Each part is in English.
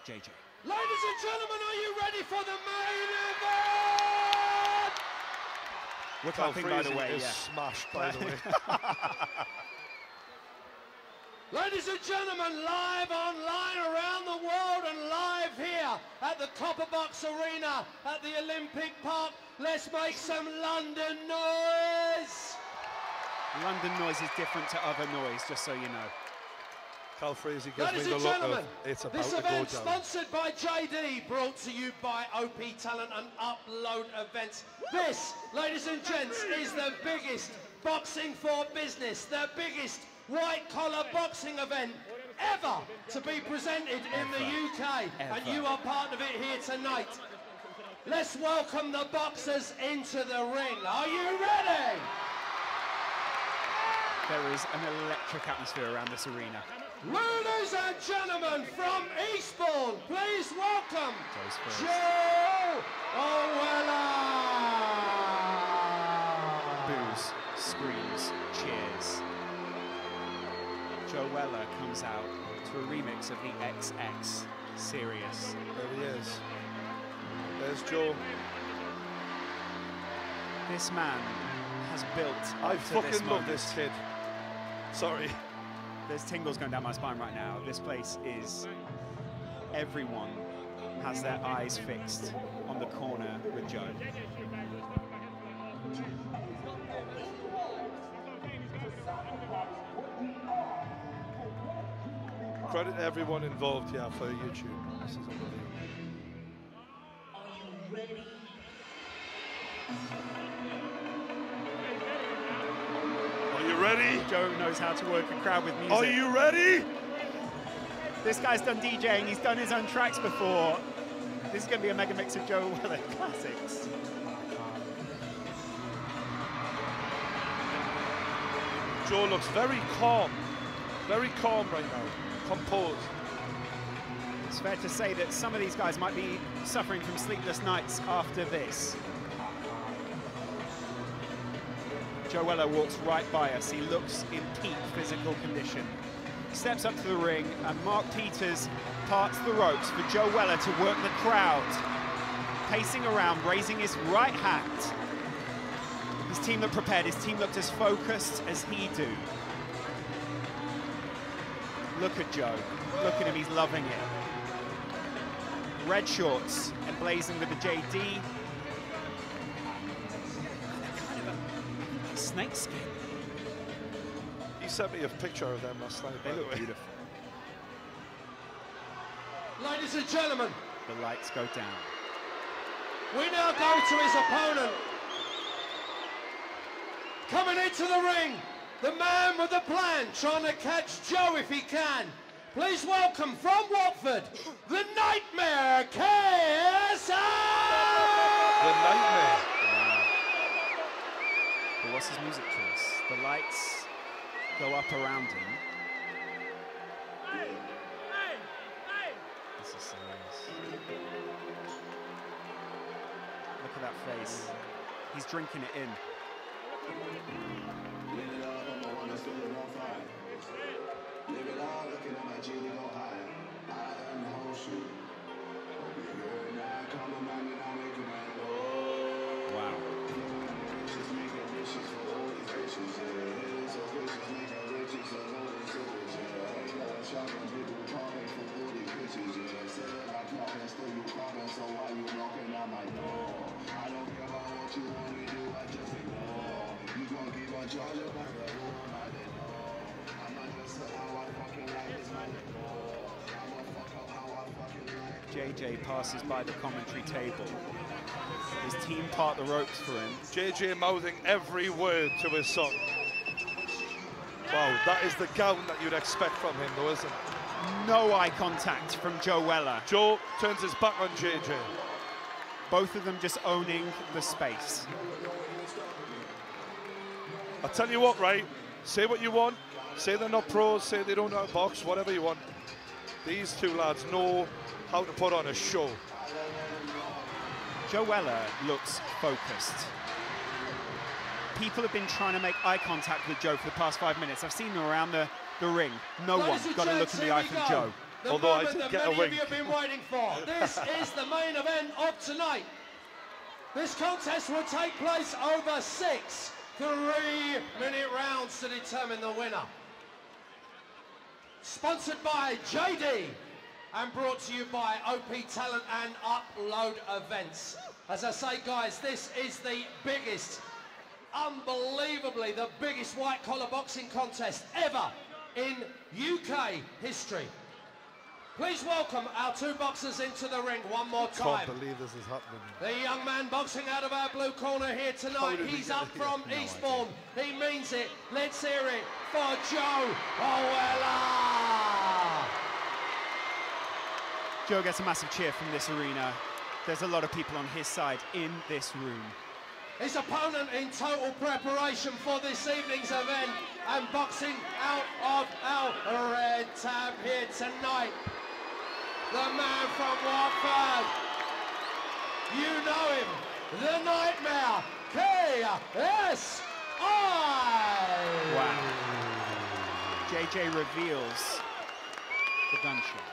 JJ. Ladies and gentlemen, are you ready for the main event? We're clapping, by the way, yeah. Smashed, by the way. Ladies and gentlemen, live online around the world and live here at the Copper Box Arena at the Olympic Park. Let's make some London noise. London noise is different to other noise, just so you know. Cal Frazee gives Ladies me the and look gentlemen, of it's about this to go event down. sponsored by JD, brought to you by OP Talent and Upload Events. This, ladies and gents, is the biggest boxing for business, the biggest white-collar boxing event ever to be presented in the UK, and you are part of it here tonight. Let's welcome the boxers into the ring. Are you ready? There is an electric atmosphere around this arena. Ladies and gentlemen, from Eastbourne, please welcome Joe Weller. Boos, screams, cheers. Joe Weller comes out to a remix of the XX Serious. There he is. There's Joe. This man has built I up to fucking this love moment. this kid. Sorry. There's tingles going down my spine right now. This place is... Everyone has their eyes fixed on the corner with Joe. Credit everyone involved here for YouTube. This is unbelievable. Are you ready? Joe knows how to work a crowd with music. Are you ready? This guy's done DJing, he's done his own tracks before. This is going to be a mega mix of Joe Weller classics. Joe looks very calm right now, composed. It's fair to say that some of these guys might be suffering from sleepless nights after this. Joe Weller walks right by us. He looks in peak physical condition. Steps up to the ring, and Mark Peters parts the ropes for Joe Weller to work the crowd. Pacing around, raising his right hand. His team looked prepared. His team looked as focused as he do. Look at Joe. Look at him, he's loving it. Red shorts, emblazoned with the JD. Snake skin. He sent me a picture of them last night. They look beautiful. Ladies and gentlemen, The lights go down. we now go to his opponent. Coming into the ring, the man with the plan, trying to catch Joe if he can. Please welcome from Watford, the Nightmare, KSI! The Nightmare. But what's his music choice? The lights go up around him. This is serious. Look at that face. He's drinking it in. Wow. JJ passes by the commentary table. His team part the ropes for him. JJ mouthing every word to his son. Wow, that is the gown that you'd expect from him, though, isn't it? No eye contact from Joe Weller. Joe turns his back on JJ. Both of them just owning the space. I'll tell you what, right? Say what you want. Say they're not pros, say they don't know how to box, whatever you want. These two lads know how to put on a show. Joe Weller looks focused. People have been trying to make eye contact with Joe for the past 5 minutes. I've seen him around the ring. No one got to look in the eye from Joe. The Although I moment did that get a many of wink. you have been waiting for. This is the main event of tonight. This contest will take place over 6 3-minute rounds to determine the winner. Sponsored by JD and brought to you by OP Talent and Upload Events. As I say, guys, this is the biggest, unbelievably the biggest white collar boxing contest ever in UK history. Please welcome our two boxers into the ring one more time. Can't believe this is happening. The young man boxing out of our blue corner here tonight, he's up from Eastbourne. He means it. Let's hear it for Joe Weller. Joe gets a massive cheer from this arena. There's a lot of people on his side in this room. His opponent in total preparation for this evening's event and boxing out of our red tab here tonight. The man from Watford. You know him. The Nightmare. KSI. Wow. JJ reveals the gunshot.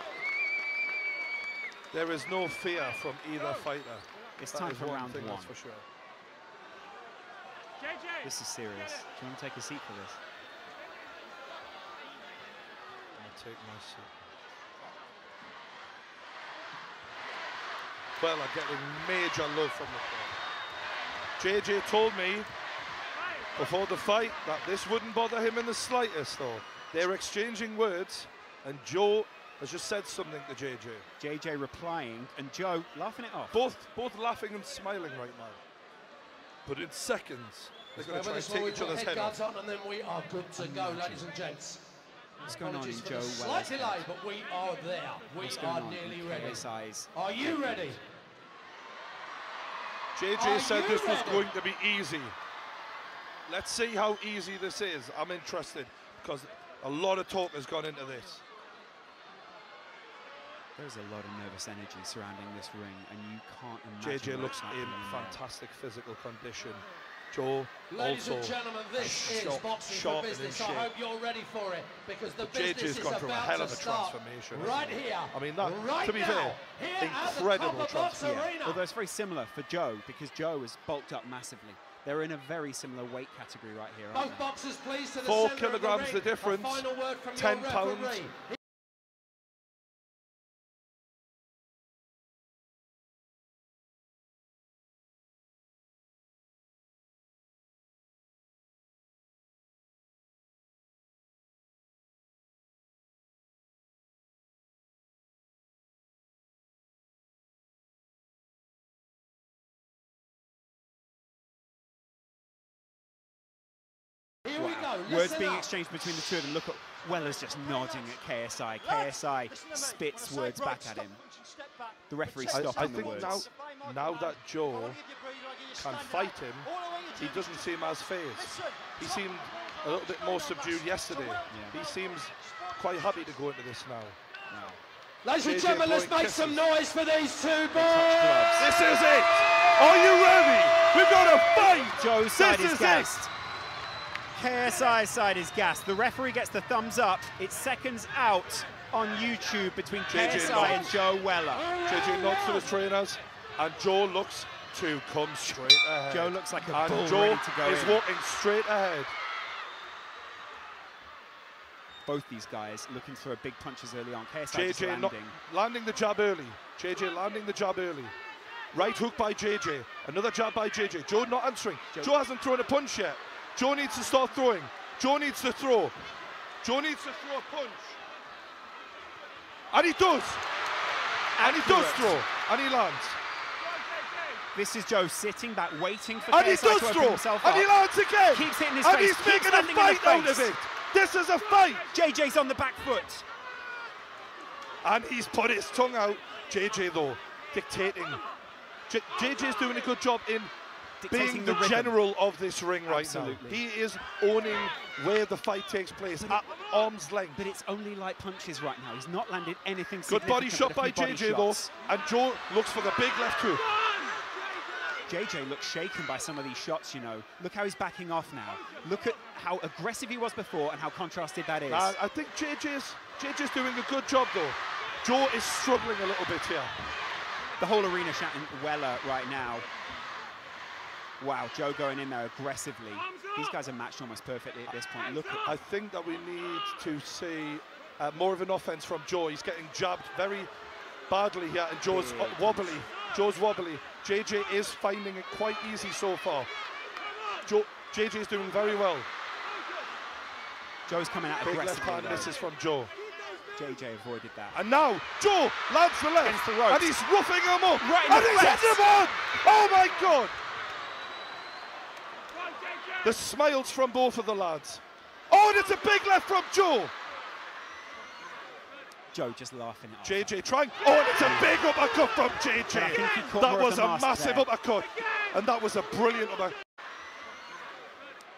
There is no fear from either fighter. It's That time is for one round thing, one. that's for sure. This is serious. Do you want to take a seat for this? I'm gonna take my seat. Well, I'm getting major love from the crowd. JJ told me before the fight that this wouldn't bother him in the slightest, though. They're exchanging words, and Joe has just said something to JJ. JJ replying, and Joe laughing it off. Both laughing and smiling right now. But in seconds, they're going to try and take each other's head off. On, and then we are good to go, ladies and gents. What's going on in Joe Weller's slight delay, head? but we are there. We What's are going on nearly in ready. KSI's Are you ready? JJ said this was ready? going to be easy. Let's see how easy this is. I'm interested because a lot of talk has gone into this. There's a lot of nervous energy surrounding this ring, and you can't imagine JJ looks what's in happening there. fantastic physical condition. Joe Ladies also and gentlemen, this is boxing for sharp and in business. I shape. hope you're ready for it, because the But business JJ's is gone through a about hell to of a start transformation. right here. I mean, that, right to be now, fair, here incredible at the Copper Box transformation. Arena. Although it's very similar for Joe, because Joe has bulked up massively. They're in a very similar weight category right here, aren't Both they? boxers pleased to the 4 center of kilograms the ring. the difference, A final word from 10 your pounds. referee. Here we go. Words Listen being up. exchanged between the two of them. Look at Weller's just nodding at KSI. KSI spits words back at him. The referee I stopping the think words. now that Joe can fight him, he doesn't seem as phased. He seemed a little bit more subdued yesterday. Yeah. He seems quite happy to go into this now. Ladies and JJ gentlemen, let's blowing make some kisses. noise for these two touch boys. gloves. This is it! Are you ready? We've got a fight! Joe's side This is is gassed. KSI's side is gassed. The referee gets the thumbs up. It's seconds out on YouTube between JJ KSI and nods. Joe Weller. JJ nods to his trainers, and Joe looks to come straight ahead. Joe looks like a and bull Joe ready to go is in. walking straight ahead. Both these guys looking for big punches early on. KSI just JJ landing. landing the jab early. JJ landing the jab early. Right hook by JJ. Another jab by JJ. Joe not answering. Joe hasn't thrown a punch yet. Joe needs to start throwing. Joe needs to throw. Joe needs to throw a punch. And he does. And he does Accurate. throw. And he lands. This is Joe sitting back, waiting for And he KSI does to open throw. himself And up. he lands again. Keeps hitting his and face. he's Keeps making a landing in the fight out of face. it. This is a fight. JJ's on the back foot. And he's put his tongue out. JJ, though, dictating. JJ's doing a good job in Dictating being the the rhythm. general of this ring right Absolutely. now. He is owning where the fight takes place at arm's length. But it's only light punches right now. He's not landed anything Good significant. body shot but a by few body JJ, though. shots. And Joe looks for the big left hook. JJ looks shaken by some of these shots, you know. Look how he's backing off now. Look at how aggressive he was before and how contrasted that is. I think JJ's doing a good job, though. Joe is struggling a little bit here. The whole arena shouting Weller right now. Wow, Joe going in there aggressively. These guys are matched almost perfectly at this point. Look at. I think that we need to see more of an offense from Joe. He's getting jabbed very badly here, and Joe's wobbly. Joe's wobbly. JJ is finding it quite easy so far. JJ is doing very well. Joe's coming out Big aggressively. left hand misses from Joe. JJ avoided that. And now Joe lands the left, Against the ropes. and he's roughing him up, Right in and the he's face. hitting him on. Oh my God! The smiles from both of the lads. Oh, and it's a big left from Joe. Joe just laughing it off. JJ trying. Oh, and it's a big uppercut from JJ. But I think he caught That more of was the a mask massive there. uppercut, and that was a brilliant uppercut.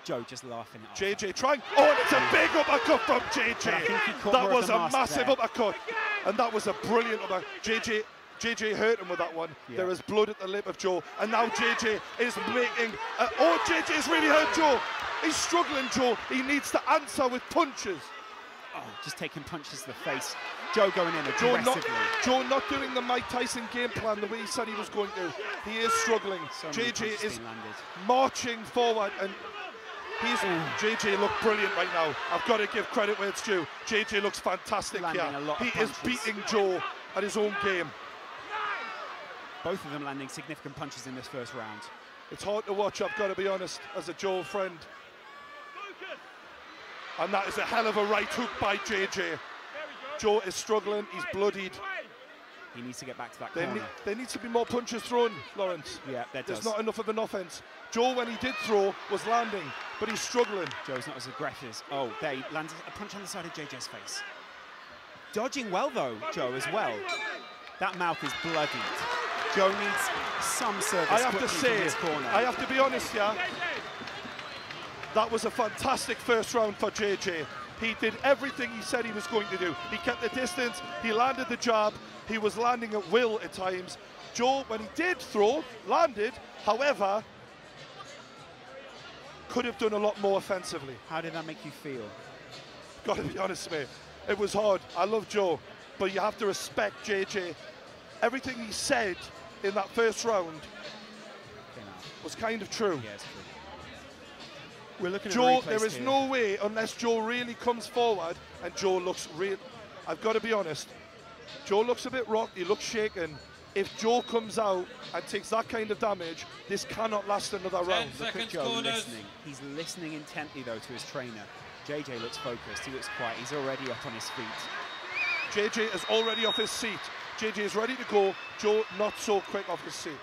Joe just laughing it off. JJ trying. Oh, and it's a big uppercut from But I JJ. think he caught That more of was the a mask massive there. uppercut, and that was a brilliant uppercut. JJ hurt him with that one. Yeah. There is blood at the lip of Joe, and now JJ is making. Oh, JJ's really hurt Joe. He's struggling, Joe. He needs to answer with punches. Oh, just taking punches to the face. Joe going in Joe aggressively. not doing the Mike Tyson game plan the way he said he was going to. He is struggling. So many JJ punches is being landed. marching forward, and JJ looked brilliant right now. I've got to give credit where it's due. JJ looks fantastic Landing here. a lot of He is punches. beating Joe at his own game. Both of them landing significant punches in this first round. It's hard to watch, I've got to be honest, as a Joe friend. And that is a hell of a right hook by JJ. Joe is struggling, he's bloodied. He needs to get back to that corner. There needs to be more punches thrown, Lawrence. Yeah, there There's does. not enough of an offense. Joe, when he did throw, was landing, but he's struggling. Joe's not as aggressive. Oh, there he lands a punch on the side of JJ's face. Dodging well though, Joe, as well. That mouth is bloodied. Joe needs some service. I have to quickly say, from this corner. I have to be honest here. That was a fantastic first round for JJ. He did everything he said he was going to do. He kept the distance, he landed the jab, he was landing at will at times. Joe, when he did throw, landed, however, could have done a lot more offensively. How did that make you feel? Got to be honest, mate. It was hard. I love Joe, but you have to respect JJ. Everything he said in that first round was kind of true. Yeah, it's true. We're looking at Joe, the replays there is here. no way, unless Joe really comes forward and Joe looks real. I've got to be honest. Joe looks a bit rocked, he looks shaken. If Joe comes out and takes that kind of damage, this cannot last another round. Look at Joe listening. He's listening intently, though, to his trainer. JJ looks focused, he looks quiet, he's already up on his feet. JJ is already off his seat. JJ is ready to go. Joe not so quick off his seat.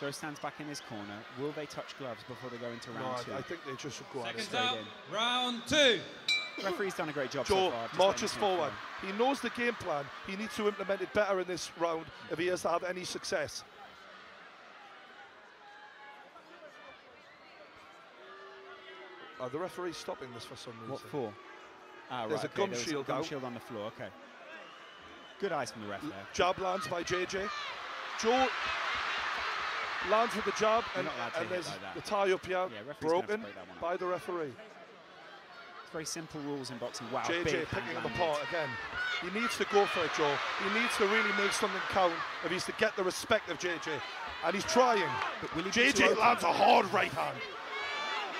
Joe stands back in his corner. Will they touch gloves before they go into round two? I think they just should go at it. Straight in. Round two. Referee's done a great job Joe so far. Just marches letting us forward. know. He knows the game plan. He needs to implement it better in this round if he has to have any success. The referee's stopping this for some reason. What for? Ah, There's right, a okay, gum there was shield gum out. shield on the floor, okay. Good eyes from the ref there. Jab lands by JJ. Joe lands with the jab, You're and, not allowed to hit there's like that. the tie up here, Yeah, referee's gonna have to broken break that one up. by the referee. It's very simple rules in boxing. Wow, JJ big picking him landed. apart again. He needs to go for it, Joe. He needs to really make something count if he's to get the respect of JJ. And he's trying. But will he be too JJ open? lands a hard right hand.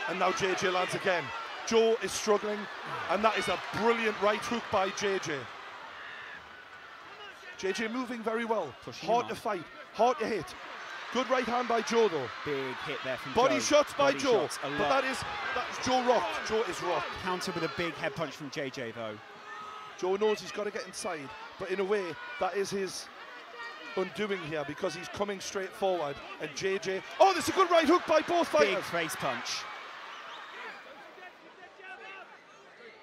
And now JJ lands again. Joe is struggling, and that is a brilliant right hook by JJ. JJ moving very well. Pushing Hard him to on. fight, hard to hit. Good right hand by Joe though. Big hit there from Body Joe. shots by Body Joe. shots, a But lot. that's Joe rocked. Joe is rocked. Countered with a big head punch from JJ though. Joe knows he's got to get inside, but in a way, that is his undoing here because he's coming straight forward. And JJ, oh, there's a good right hook by both Big fighters. face punch.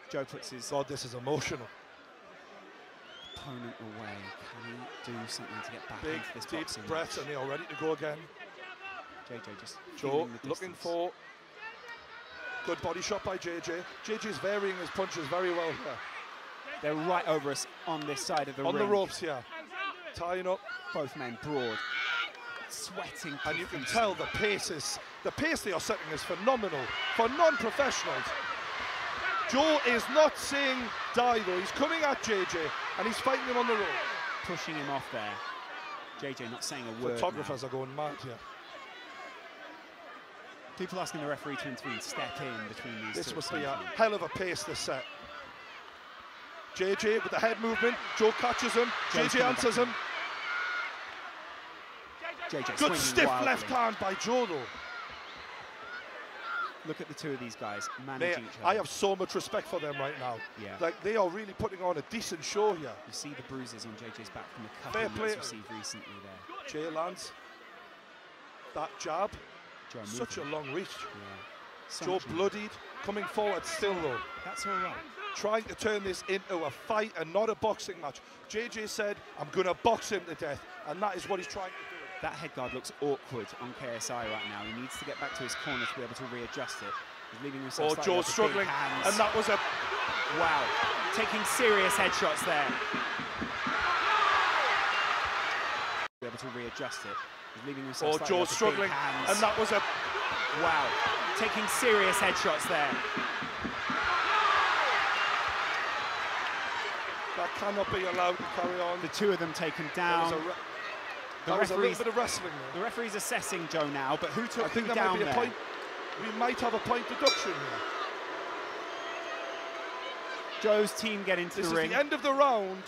Joe puts his God, this is emotional. opponent away. Can he do something to get back Big, into this deep boxing breaths, match? and they are ready to go again. JJ just Joe feeling the looking distance. for good body shot by JJ. JJ's varying his punches very well here. They're right over us on this side of the On ring. the ropes here. Tying up. Both men broad. Sweating. And you can profusely. tell the pace they are setting is phenomenal for non-professionals. Joe is not saying die though. He's coming at JJ and he's fighting him on the rope. Pushing him off there. JJ not saying a word. Photographers now. are going mad here. People asking the referee to intervene, step in between these two. This must be a hell of a pace this set. JJ with the head movement. Joe catches him. JJ answers him. JJ Good stiff wildly. left hand by Joe though. Look at the two of these guys managing each other. I have so much respect for them right now. Yeah. Like they are really putting on a decent show here. You see the bruises on JJ's back from the Fair cuffing play. he's received recently there. Jay lands that jab. Joe Such a moving. long reach. Yeah. So Joe much bloodied, coming forward still though. That's all right. Trying to turn this into a fight and not a boxing match. JJ said, I'm going to box him to death, and that is what he's trying to do. That head guard looks awkward on KSI right now. He needs to get back to his corner to be able to readjust it. He's leaving himself slightly Joe's off the struggling, big hands. and that was a... Wow, taking serious headshots there. Be able to readjust it. He's leaving himself slightly Joe's off the struggling, big hands. and that was a... Wow, taking serious headshots there. That cannot be allowed to carry on. The two of them taken down. That was a little bit of wrestling The there. referee's assessing Joe now, but who took I think who that down might be there? a point. We might have a point deduction here. Joe's team get into This the is ring. the end of the round,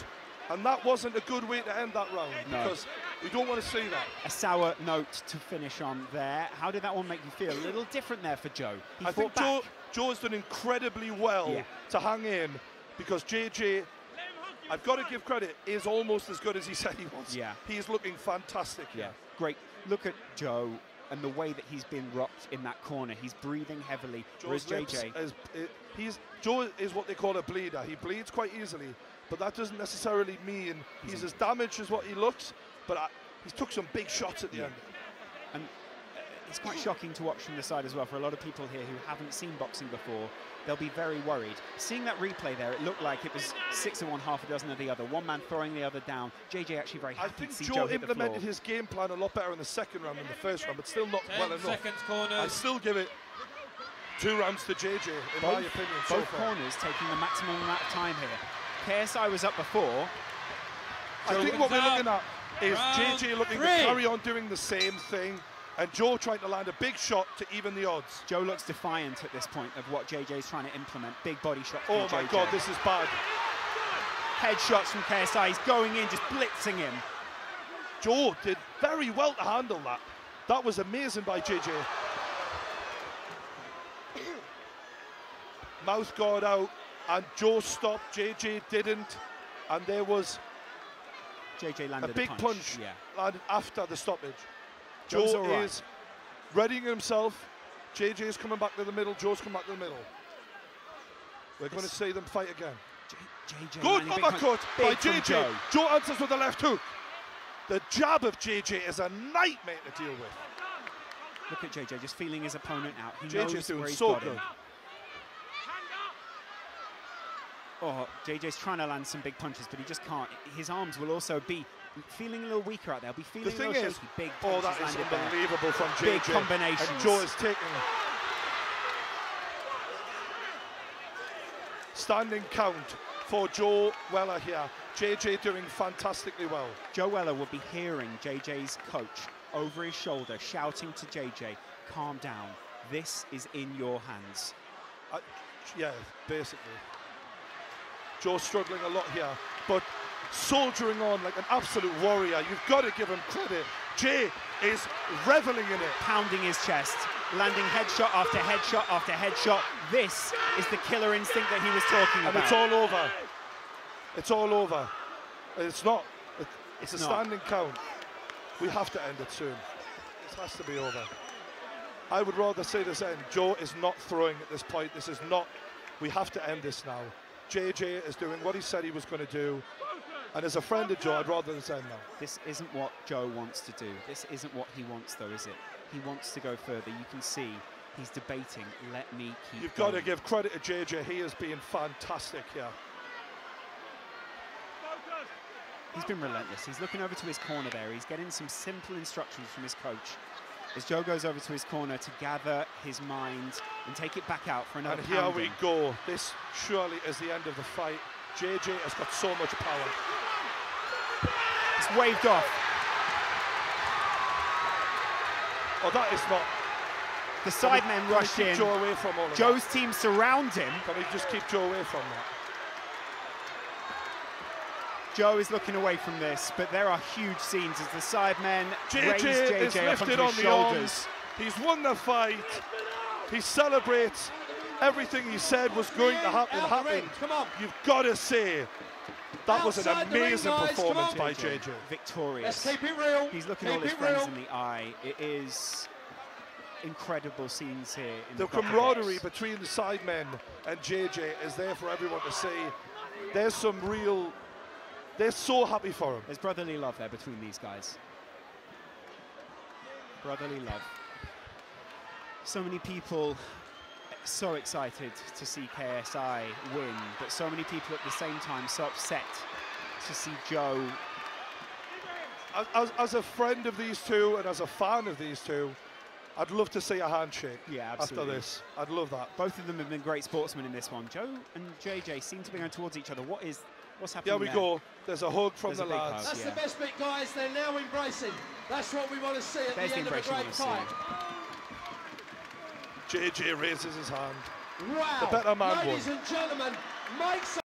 and that wasn't a good way to end that round, No. because we don't want to see that. A sour note to finish on there. How did that one make you feel? A little different there for Joe. He I think fought back. Joe's done incredibly well to hang in, because JJ, I've got to give credit, is almost as good as he said he was. Yeah. He is looking fantastic. Yeah, great. Look at Joe and the way that he's been rocked in that corner. He's breathing heavily, whereas JJ... Joe is what they call a bleeder. He bleeds quite easily, but that doesn't necessarily mean he's as damaged as what he looks, but he took some big shots at the end. And it's quite shocking to watch from the side as well. For a lot of people here who haven't seen boxing before, they'll be very worried. Seeing that replay there, it looked like it was 6 of one, half a dozen of the other. One man throwing the other down. JJ actually very happy to see Joe hit the floor. implemented his game plan a lot better in the second round than the first round, but still not well enough. 10 seconds corner. I still give it 2 rounds to JJ, in my opinion. Both corners taking the maximum amount of time here. KSI was up before. I think what we're looking at is Round JJ looking to carry on doing the same thing, and Joe trying to land a big shot to even the odds. Joe looks defiant at this point of what JJ's trying to implement. Big body shot from Oh my JJ. God, this is bad. Headshots from KSI. He's going in, just blitzing him. Joe did very well to handle that. That was amazing by JJ. Mouth guard out, and Joe stopped. JJ didn't, and there was JJ landed a big punch landed after the stoppage. Joe's Joe all right. is readying himself. JJ is coming back to the middle. Joe's coming back to the middle. We're going to see them fight again. JJ Good landing big punch. uppercut by Big from JJ. Joe. Joe answers with a left hook. The jab of JJ is a nightmare to deal with. Look at JJ just feeling his opponent out. He JJ's knows doing where he's so got him. good. Oh, JJ's trying to land some big punches, but he just can't. His arms will also be feeling a little weaker out there. Be feeling The thing a little is, shaky. Big oh, punches that is landed there. unbelievable from JJ. Big combinations. And Joe is taking standing count for Joe Weller here. JJ doing fantastically well. Joe Weller will be hearing JJ's coach over his shoulder shouting to JJ, calm down. This is in your hands. Yeah, basically. Joe's struggling a lot here, but soldiering on like an absolute warrior. You've got to give him credit. Jay is reveling in it. Pounding his chest, landing headshot after headshot after headshot. This is the killer instinct that he was talking And about. it's all over. It's all over. It's not. It's a not. standing count. We have to end it soon. This has to be over. I would rather see this end. Joe is not throwing at this point. This is not. We have to end this now. JJ is doing what he said he was going to do. And as a friend of Joe, I'd rather this end now. This isn't what Joe wants to do. This isn't what he wants, though, is it? He wants to go further. You can see he's debating, let me keep You've going. got to give credit to JJ. He is being fantastic here. He's been relentless. He's looking over to his corner there. He's getting some simple instructions from his coach. as Joe goes over to his corner to gather his mind and take it back out for another And here pounding. we go. This surely is the end of the fight. JJ has got so much power. It's waved off. Oh, that is not. The sidemen rushed in. Joe away from all of Joe's that? team surround him. Can we just keep Joe away from that? Joe is looking away from this, but there are huge scenes as the sidemen raise JJ is JJ up onto lifted on his the shoulders. arms. He's won the fight. He celebrates everything he said was going to happen. Come on. You've got to say, that was an Outside the ring, amazing guys. Come performance on. by JJ. Victorious. Let's keep it real. He's looking keep all his it friends real. in the eye. It is incredible scenes here. In The Copper camaraderie Box. between the sidemen and JJ is there for everyone to see. There's some real, they're so happy for him. There's brotherly love there between these guys. Brotherly love. So many people so excited to see KSI win, but so many people at the same time so upset to see Joe. As a friend of these two and as a fan of these two, I'd love to see a handshake after this. I'd love that. Both of them have been great sportsmen in this one. Joe and JJ seem to be going towards each other. What's happening There we there? go. There's a hug from There's the a big lads. hug. That's Yeah. the best bit, guys. They're now embracing. That's what we want to see at There's the the end of a embrace you great want to fight. JJ raises his hand. Wow. The better man Ladies won. and gentlemen, make some